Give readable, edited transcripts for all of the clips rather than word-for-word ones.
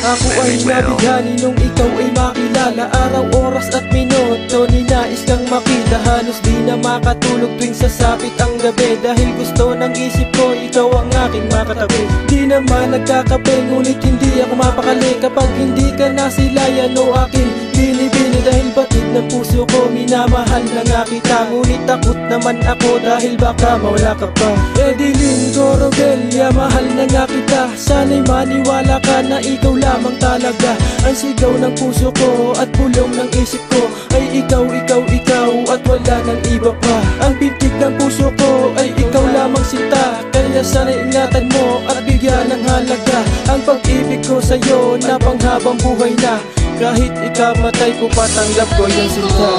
Ako ay nabighani nung ikaw ay makilala. Araw, oras at minuto ninais kang makita. Halos di na makatulog tuwing sasapit ang gabi, dahil gusto ng isip ko ikaw ang aking makatabi. Di naman nagkakape, ngunit hindi ako mapakali kapag hindi ka nasilayan o aking binibini. Dahil batid ng puso ko, minamahal na nga kita. Ngunit takot naman ako dahil baka mawala ka pa. Edeline Corobelia, mahal na nga kita. Sana'y maniwala ka na ikaw lamang talaga. Ang sigaw ng puso ko at pulong ng isip ko ay ikaw, ikaw, ikaw at wala nang iba pa. Ang bintig ng puso ko ay ikaw lamang sinta. Kaya sana'y ingatan mo at bigyan ng halaga ang pag-ibig ko sa'yo na panghabang buhay na. Kahit ikamatay ko, patanggap ko yung sinta.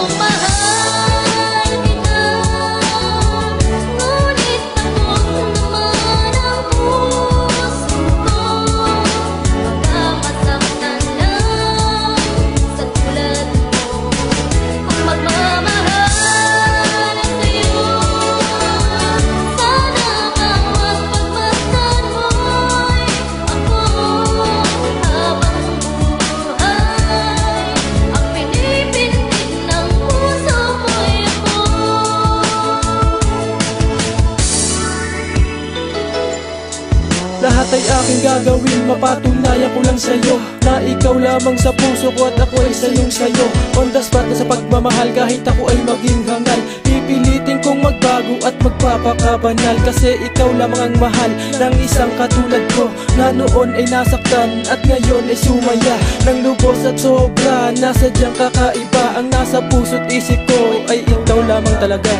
Lahat ay aking gagawin, mapatunayan ko lang sa'yo na ikaw lamang sa puso ko at ako ay sayong sayo. On the spot na sa pagmamahal, kahit ako ay maging hangal, pipilitin kong magbago at magpapakabanal. Kasi ikaw lamang ang mahal ng isang katulad ko, na noon ay nasaktan at ngayon ay sumaya ng lubos at sobra. Nasadyang kakaiba ang nasa puso't isip ko ay ikaw lamang talaga.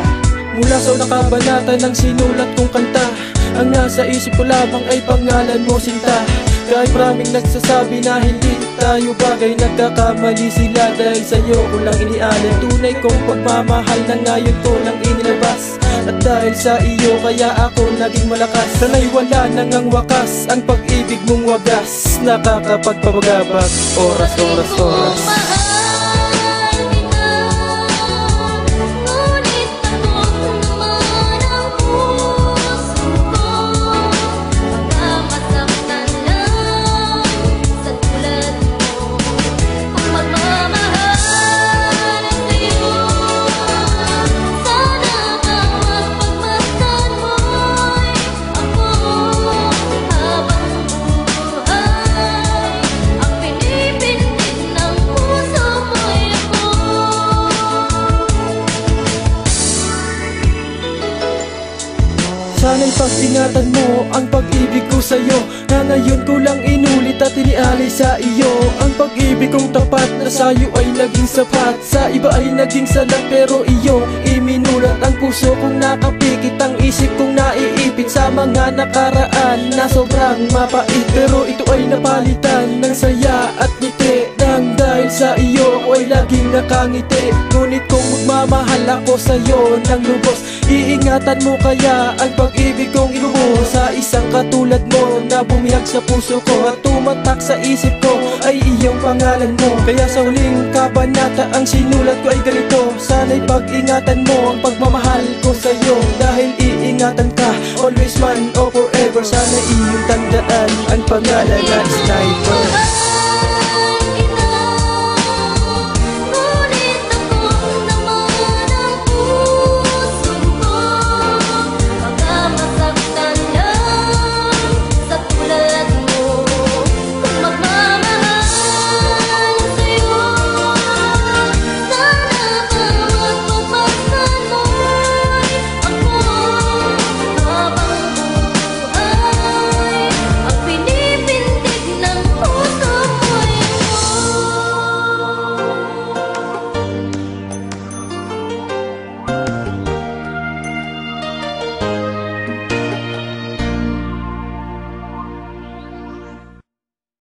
Mula sa unang kabanata ng sinulat kong kanta, ang nasa isip ko lamang ay pangalan mo, sinta. Kahit maraming nagsasabi na hindi tayo bagay, nagkakamali sila dahil sa'yo ko lang inialin. Tunay kong pagmamahal na ngayon ko lang inilabas, at dahil sa iyo kaya ako naging malakas. Sana'y wala nang ang wakas, ang pag-ibig mong wagas nakakapagpabagabag oras, oras, oras. Sana'y pag-ingatan mo ang pag-ibig ko sa'yo, na ngayon ko lang inulit at inialay sa iyo. Ang pag-ibig kong tapat na sa'yo ay naging sapat, sa iba ay naging salat pero iyo iminulat. Ang puso kong nakapikit, ang isip kong naiipit sa mga nakaraan na sobrang mapait. Pero ito ay napalitan ng saya at ngiti, nang dahil sa iyo ako ay laging nakangiti. Ngunit kung magmamahal ako sa'yo ng lubos, iingatan mo kaya ang pag-ibig kong inubuhos sa isang katulad mo na bumihag sa puso ko at tumatak sa isip ko ay iyong pangalan mo. Kaya sa huling kabanata ang sinulat ko ay ganito: sana'y pag-ingatan mo ang pagmamahal ko sa'yo, dahil iingatan ka always man o forever. Sana iyong tandaan ang pangalan na Sniper.